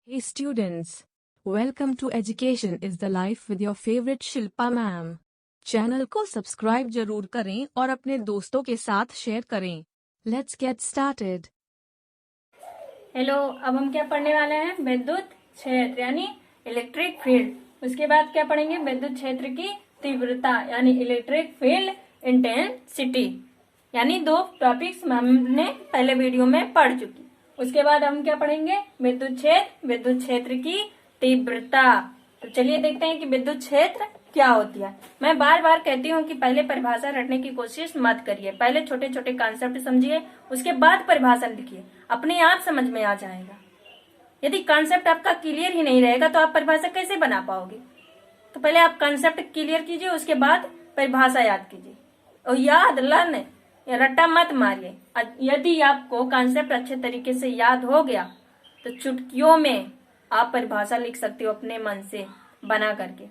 Hey students, welcome to Education is the Life with your favorite Shilpa ma'am. Channel को subscribe जरूर करें और अपने दोस्तों के साथ शेयर करें। Let's get started। हेलो, अब हम क्या पढ़ने वाले हैं? विद्युत क्षेत्र यानी इलेक्ट्रिक फील्ड। उसके बाद क्या पढ़ेंगे? विद्युत क्षेत्र की तीव्रता यानी इलेक्ट्रिक फील्ड इंटेंसिटी। यानी दो टॉपिक्स हमने पहले वीडियो में पढ़ चुकी। उसके बाद हम क्या पढ़ेंगे? विद्युत क्षेत्र की तीव्रता। तो चलिए देखते हैं कि विद्युत क्षेत्र क्या होती है। मैं बार बार कहती हूँ कि पहले परिभाषा रटने की कोशिश मत करिए। पहले छोटे छोटे कॉन्सेप्ट समझिए, उसके बाद परिभाषा लिखिए, अपने आप समझ में आ जाएगा। यदि कॉन्सेप्ट आपका क्लियर ही नहीं रहेगा तो आप परिभाषा कैसे बना पाओगे? तो पहले आप कॉन्सेप्ट क्लियर कीजिए, उसके बाद परिभाषा याद कीजिए। और याद लर्न, रट्टा मत मारिए। यदि आपको कॉन्सेप्ट अच्छे तरीके से याद हो गया तो चुटकियों में आप परिभाषा लिख सकते हो अपने मन से बना करके।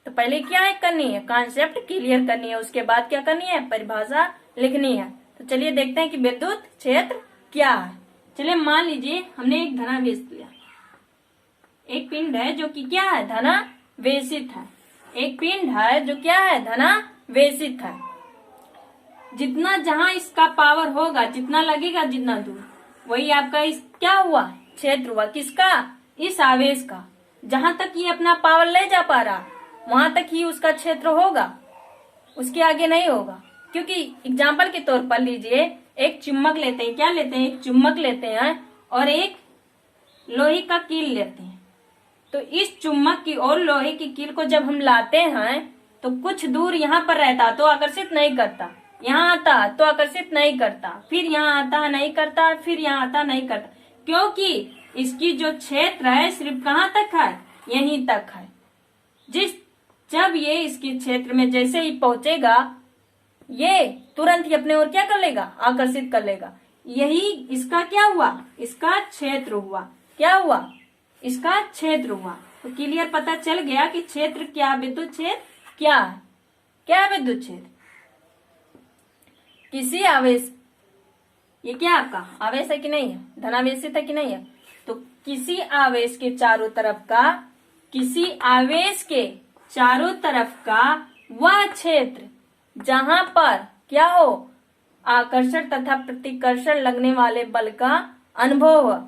तो पहले क्या है करनी है? कॉन्सेप्ट क्लियर करनी है, उसके बाद क्या करनी है? परिभाषा लिखनी है। तो चलिए देखते हैं कि विद्युत क्षेत्र क्या है। चलिए मान लीजिए हमने एक धनावेश लिया, एक पिंड है जो कि क्या है? धनावेशित है। एक पिंड है जो क्या है? धनावेशित है। जितना जहां इसका पावर होगा, जितना लगेगा, जितना दूर, वही आपका इस क्या हुआ? क्षेत्र हुआ। किसका? इस आवेश का। जहां तक ये अपना पावर ले जा पा रहा वहां तक ही उसका क्षेत्र होगा, उसके आगे नहीं होगा। क्योंकि एग्जाम्पल के तौर पर लीजिए, एक चुम्बक लेते हैं। क्या लेते हैं? एक चुम्बक लेते हैं और एक लोहे का कील लेते हैं। तो इस चुम्बक की और लोहे की कील को जब हम लाते हैं तो कुछ दूर यहाँ पर रहता तो आकर्षित नहीं करता, यहाँ आता तो आकर्षित नहीं करता, फिर यहाँ आता नहीं करता, फिर यहाँ आता नहीं करता, क्योंकि इसकी जो क्षेत्र है सिर्फ कहाँ तक है? यहीं तक है। जब ये इसके क्षेत्र में जैसे ही पहुंचेगा, ये तुरंत ही अपने ओर क्या कर लेगा? आकर्षित कर लेगा। यही इसका क्या हुआ? इसका क्षेत्र हुआ। क्या हुआ? इसका क्षेत्र हुआ। तो क्लियर पता चल गया कि क्षेत्र क्या, विद्युत क्षेत्र क्या है। क्या है विद्युत क्षेत्र? किसी आवेश, ये क्या आपका आवेश है कि नहीं है? धनावेशित है कि नहीं है? तो किसी आवेश के चारों तरफ का, किसी आवेश के चारों तरफ का वह क्षेत्र जहां पर क्या हो? आकर्षण तथा प्रतिकर्षण लगने वाले बल का अनुभव हो,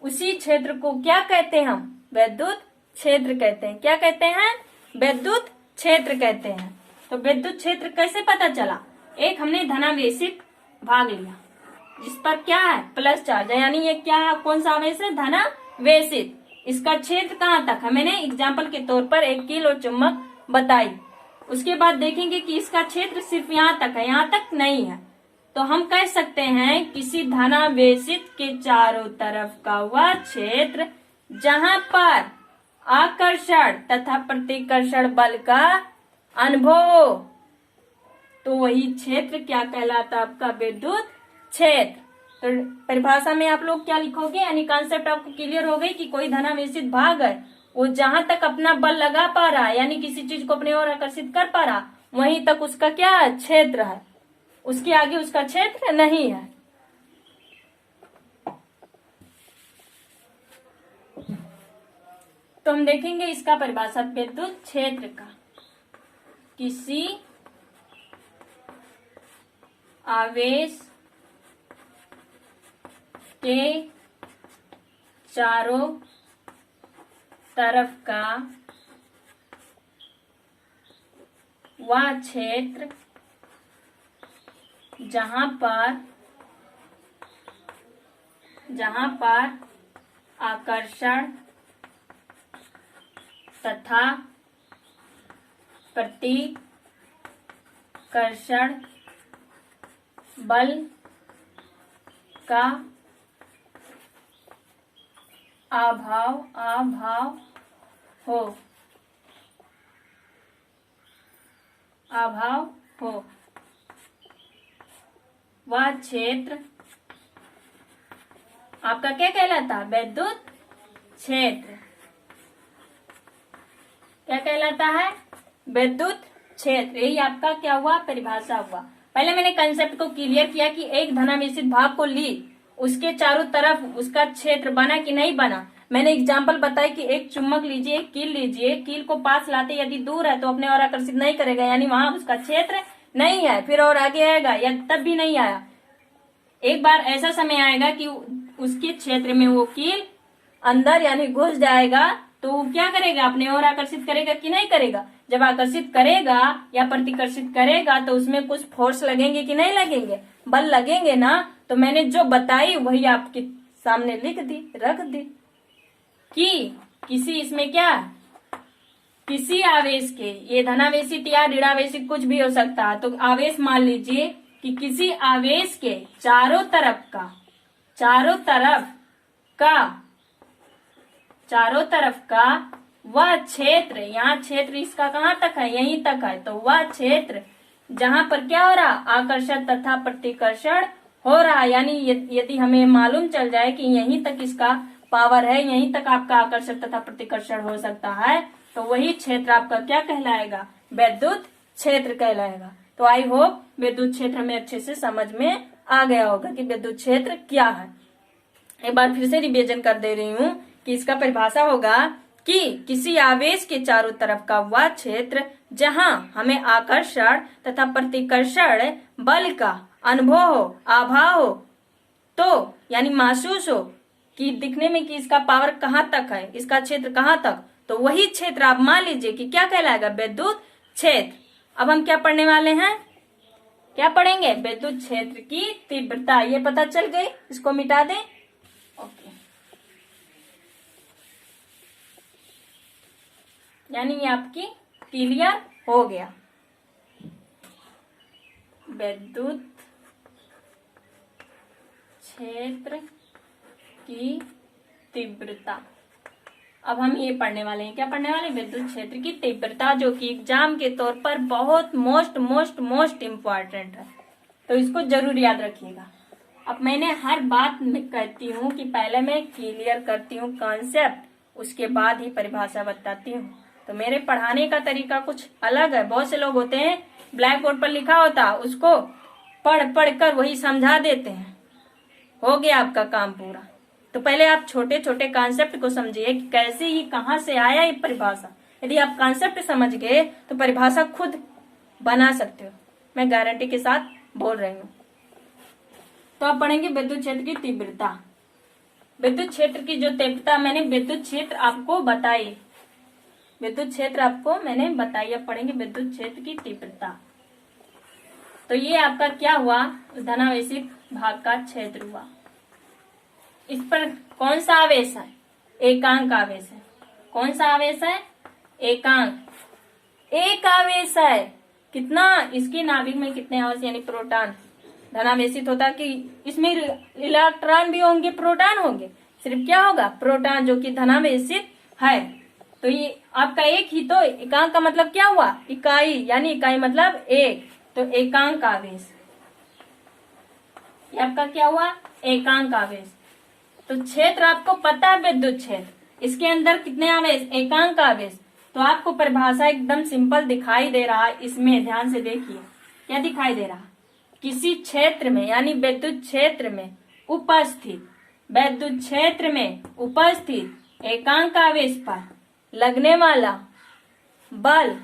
उसी क्षेत्र को क्या कहते हैं हम? विद्युत क्षेत्र कहते हैं। क्या कहते हैं? विद्युत क्षेत्र कहते हैं। तो विद्युत क्षेत्र कैसे पता चला? एक हमने धनावेशित भाग लिया जिस पर क्या है? प्लस चार्ज है, यानी ये क्या है? कौन सा आवेश है? धनावेशित। इसका क्षेत्र कहाँ तक है? मैंने एग्जाम्पल के तौर पर एक कील और चुम्बक बताई। उसके बाद देखेंगे कि इसका क्षेत्र सिर्फ यहाँ तक है, यहाँ तक नहीं है। तो हम कह सकते हैं किसी धनावेशित के चारों तरफ का वह क्षेत्र जहां पर आकर्षण तथा प्रतिकर्षण बल का अनुभव, तो वही क्षेत्र क्या कहलाता? आपका विद्युत क्षेत्र। तो परिभाषा में आप लोग क्या लिखोगे? यानी कॉन्सेप्ट आपको क्लियर हो गई कि कोई धनावेशित भाग है, वो जहां तक अपना बल लगा पा रहा है, यानी किसी चीज को अपने ओर आकर्षित कर पा रहा, वहीं तक उसका क्या है? क्षेत्र है। उसके आगे उसका क्षेत्र नहीं है। तो हम देखेंगे इसका परिभाषा विद्युत क्षेत्र का। किसी आवेश के चारों तरफ का वह क्षेत्र जहां पर आकर्षण तथा प्रतिकर्षण बल का अभाव हो, वह क्षेत्र आपका क्या कहलाता? विद्युत क्षेत्र। क्या कहलाता है? विद्युत क्षेत्र। यही आपका क्या हुआ? परिभाषा हुआ। पहले मैंने कंसेप्ट को क्लियर किया कि एक धनावेशित भाग को ली, उसके चारों तरफ उसका क्षेत्र बना कि नहीं बना। मैंने एग्जाम्पल बताया कि एक चुम्बक लीजिए, एक कील लीजिए, कील को पास लाते यदि दूर है तो अपने और आकर्षित नहीं करेगा, यानी वहां उसका क्षेत्र नहीं है। फिर और आगे आएगा या तब भी नहीं आया, एक बार ऐसा समय आएगा कि उसके क्षेत्र में वो कील अंदर यानी घुस जाएगा, तो वो क्या करेगा, अपने और आकर्षित करेगा कि नहीं करेगा। जब आकर्षित करेगा या प्रतिकर्षित करेगा तो उसमें कुछ फोर्स लगेंगे कि नहीं लगेंगे, बल लगेंगे ना। तो मैंने जो बताई वही आपके सामने लिख दी, रख दी कि किसी इसमें क्या, किसी आवेश के, ये धनावेशित या ऋणावेशित कुछ भी हो सकता है। तो आवेश मान लीजिए कि किसी आवेश के चारों तरफ का वह क्षेत्र, यहाँ क्षेत्र इसका कहाँ तक है, यहीं तक है, तो वह क्षेत्र जहां पर क्या हो रहा, आकर्षण तथा प्रतिकर्षण हो रहा, यानी यदि हमें मालूम चल जाए कि यहीं तक इसका पावर है, यहीं तक आपका आकर्षण तथा प्रतिकर्षण हो सकता है, तो वही क्षेत्र आपका क्या कहलाएगा, विद्युत क्षेत्र कहलाएगा। तो आई होप विद्युत क्षेत्र में अच्छे से समझ में आ गया होगा कि विद्युत क्षेत्र क्या है। एक बार फिर से रिवीजन कर दे रही हूँ कि इसका परिभाषा होगा कि किसी आवेश के चारों तरफ का वह क्षेत्र जहां हमें आकर्षण तथा प्रतिकर्षण बल का अनुभव हो, आभाव हो, तो यानी महसूस हो कि दिखने में कि इसका पावर कहाँ तक है, इसका क्षेत्र कहाँ तक, तो वही क्षेत्र आप मान लीजिए कि क्या कहलाएगा, विद्युत क्षेत्र। अब हम क्या पढ़ने वाले हैं, क्या पढ़ेंगे, विद्युत क्षेत्र की तीव्रता। ये पता चल गई, इसको मिटा दें। ओके, यानी ये आपकी क्लियर हो गया, विद्युत क्षेत्र की तीव्रता। अब हम ये पढ़ने वाले हैं, क्या पढ़ने वाले, विद्युत क्षेत्र की तीव्रता, जो कि एग्जाम के तौर पर बहुत मोस्ट इम्पॉर्टेंट है, तो इसको जरूर याद रखिएगा। अब मैंने हर बात में कहती हूँ कि पहले मैं क्लियर करती हूँ कॉन्सेप्ट, उसके बाद ही परिभाषा बताती हूँ। तो मेरे पढ़ाने का तरीका कुछ अलग है। बहुत से लोग होते हैं ब्लैक बोर्ड पर लिखा होता उसको पढ़ कर वही समझा देते हैं, हो गया आपका काम पूरा। तो पहले आप छोटे छोटे कॉन्सेप्ट को समझिए कि कैसे ही कहाँ से आया ये परिभाषा। यदि आप कॉन्सेप्ट समझ गए तो परिभाषा खुद बना सकते हो, मैं गारंटी के साथ बोल रही हूँ। तो आप पढ़ेंगे विद्युत क्षेत्र की तीव्रता। विद्युत क्षेत्र की जो तीव्रता मैंने विद्युत क्षेत्र आपको बताई, विद्युत क्षेत्र आपको मैंने बताई। अब पढ़ेंगे विद्युत क्षेत्र की तीव्रता। तो ये आपका क्या हुआ, धनावेशित भाग का क्षेत्र हुआ। इस पर कौन सा आवेश है, एकांक आवेश है। कौन सा आवेश है, एकांक। एक आवेश है, कितना, इसके नाभिक में कितने आवेश यानी प्रोटॉन धनावेशित होता है कि इसमें इलेक्ट्रॉन भी होंगे, प्रोटॉन होंगे, सिर्फ क्या होगा, प्रोटॉन, जो कि धनावेशित है। तो ये आपका एक ही तो, एकांक का मतलब क्या हुआ, इकाई, यानी इकाई मतलब एक, तो एकांक आवेश, ये आपका क्या हुआ, एकांक आवेश। तो क्षेत्र आपको पता है विद्युत क्षेत्र, इसके अंदर कितने आवेश, एकांक आवेश। तो आपको परिभाषा एकदम सिंपल दिखाई दे रहा है, इसमें ध्यान से देखिए क्या दिखाई दे रहा, किसी क्षेत्र में यानी विद्युत क्षेत्र में उपस्थित, विद्युत क्षेत्र में उपस्थित एकांक आवेश पर लगने वाला बल,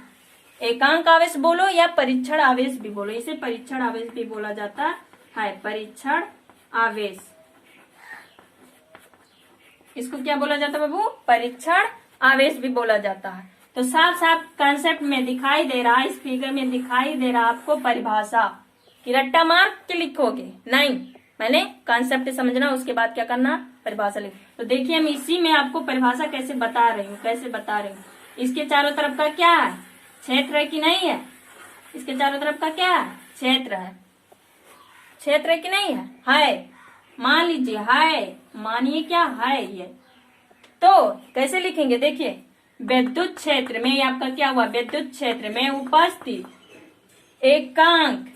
एकांक आवेश बोलो या परीक्षण आवेश भी बोलो, इसे परीक्षण आवेश भी बोला जाता है, परीक्षण आवेश, इसको क्या बोला जाता है बाबू, परीक्षण आवेश भी बोला जाता है। तो साफ साफ कंसेप्ट में दिखाई दे रहा है, इस फिगर में दिखाई दे रहा आपको परिभाषा, कि रट्टा मार के लिखोगे नहीं, मैंने कंसेप्ट समझना, उसके बाद क्या करना, परिभाषा लिख। तो देखिए हम इसी में आपको परिभाषा कैसे बता रही हूँ, कैसे बता रही हूँ। इसके चारों तरफ का क्या है, क्षेत्र है कि नहीं है, इसके चारों तरफ का क्या है, क्षेत्र है, क्षेत्र है कि नहीं है, है, मान लीजिए है, मानिए क्या है ये। तो कैसे लिखेंगे, देखिए विद्युत क्षेत्र में, ये आपका क्या हुआ, विद्युत क्षेत्र में उपस्थित एकांक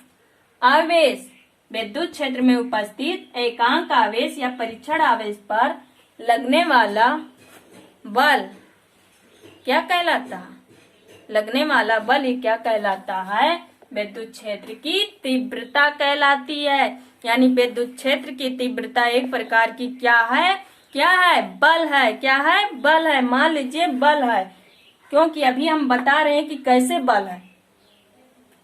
आवेश, विद्युत क्षेत्र में उपस्थित एकांक आवेश या परीक्षण आवेश पर लगने वाला बल क्या कहलाता है, लगने वाला बल ही क्या कहलाता है, विद्युत क्षेत्र की तीव्रता कहलाती है। यानी विद्युत क्षेत्र की तीव्रता एक प्रकार की क्या है, क्या है? बल है। क्या है? बल है। मान लीजिए बल है, क्योंकि अभी हम बता रहे हैं कि कैसे बल है।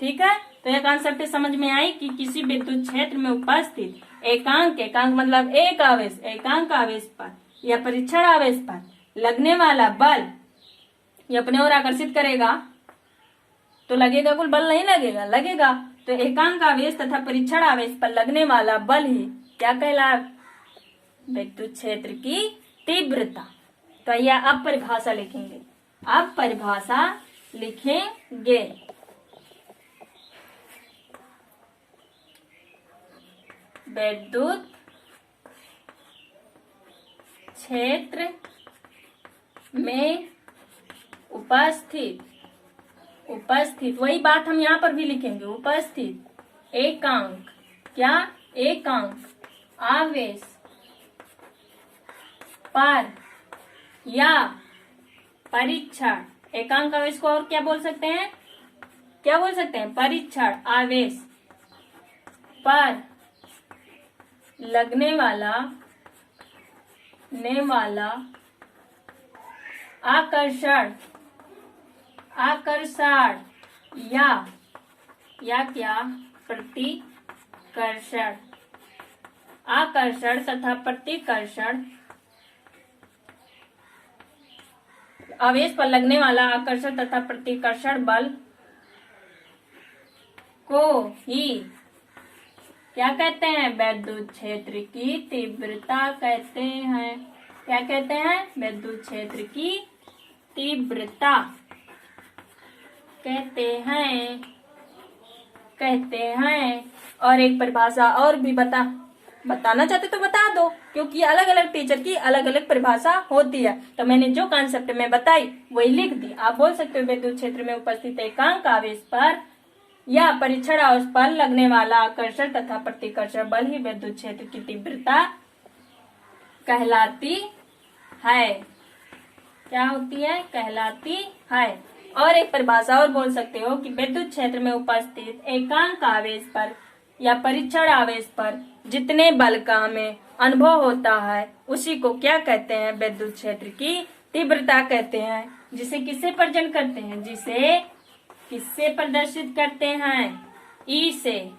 ठीक है, तो यह कॉन्सेप्ट समझ में आई कि किसी विद्युत क्षेत्र में उपस्थित एकांक, एकांक मतलब एक आवेश, एकांक आवेश पर या परीक्षण आवेश पर लगने वाला बल ये अपने ओर आकर्षित करेगा, तो लगेगा, कुल बल नहीं लगेगा, लगेगा। तो एकांक आवेश तथा परीक्षण आवेश पर लगने वाला बल ही क्या कहला? विद्युत क्षेत्र की तीव्रता। तो आइए अब परिभाषा लिखेंगे। अब परिभाषा लिखेंगे। विद्युत क्षेत्र में उपस्थित वही बात हम यहाँ पर भी लिखेंगे। उपस्थित एकांक, क्या? एकांक आवेश पर या परीक्षण, एकांक आवेश को और क्या बोल सकते हैं? क्या बोल सकते हैं? परीक्षण आवेश पर लगने वाला आकर्षण या क्या? प्रतिकर्षण। आकर्षण तथा प्रतिकर्षण, आवेश पर लगने वाला आकर्षण तथा प्रतिकर्षण बल को ही क्या कहते हैं? विद्युत क्षेत्र की तीव्रता कहते हैं। क्या कहते हैं? विद्युत क्षेत्र की तीव्रता कहते हैं। और एक परिभाषा और भी बताना चाहते तो बता दो, क्योंकि अलग अलग टीचर की अलग अलग परिभाषा होती है। तो मैंने जो कॉन्सेप्ट में बताई वही लिख दी। आप बोल सकते हो विद्युत क्षेत्र में उपस्थित एकांक आवेश पर या परीक्षण आवेश पर लगने वाला आकर्षण तथा प्रतिकर्षण बल ही विद्युत क्षेत्र की तीव्रता कहलाती है। क्या होती है? कहलाती है। और एक परिभाषा और बोल सकते हो कि विद्युत क्षेत्र में उपस्थित एकांक आवेश पर या परीक्षण आवेश पर जितने बल का हमें अनुभव होता है उसी को क्या कहते हैं? विद्युत क्षेत्र की तीव्रता कहते हैं। जिसे किससे प्रदर्शन करते हैं? जिसे किससे प्रदर्शित करते हैं? ई से।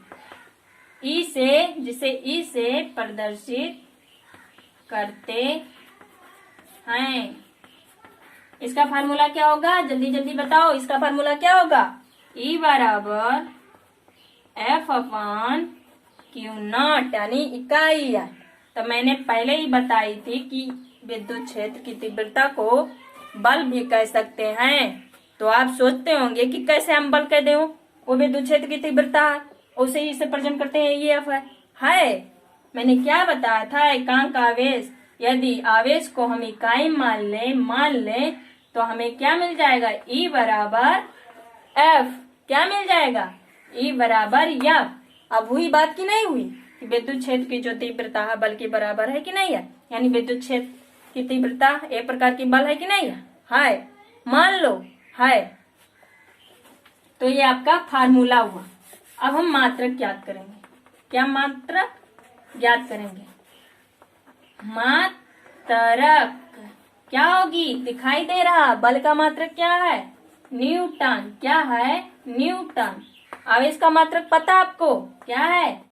जिसे ई से प्रदर्शित करते हैं। इसका फार्मूला क्या होगा? जल्दी जल्दी बताओ, इसका फार्मूला क्या होगा? E बराबर F/Q0 यानी इकाई है। तो मैंने पहले ही बताई थी कि विद्युत क्षेत्र की तीव्रता को बल भी कह सकते हैं। तो आप सोचते होंगे कि कैसे हम बल कह दें, वो विद्युत क्षेत्र की तीव्रता है, उसे ही से प्रदर्शन करते हैं, ये F है। मैंने क्या बताया था? एकांक आवेश, यदि आवेश को हम इकाई मान लें तो हमें क्या मिल जाएगा? E बराबर F। क्या मिल जाएगा? E बराबर F। अब हुई बात की नहीं हुई कि विद्युत क्षेत्र की जो तीव्रता है बल के बराबर है कि नहीं है? यानी विद्युत क्षेत्र की तीव्रता एक प्रकार की बल है कि नहीं है? है। मान लो है। तो ये आपका फार्मूला हुआ। अब हम मात्रक ज्ञात करेंगे। क्या मात्रक ज्ञात करेंगे? मात्रक क्या होगी? दिखाई दे रहा बल का मात्रक क्या है? न्यूटन। क्या है? न्यूटन। आवेश का मात्रक पता आपको क्या है?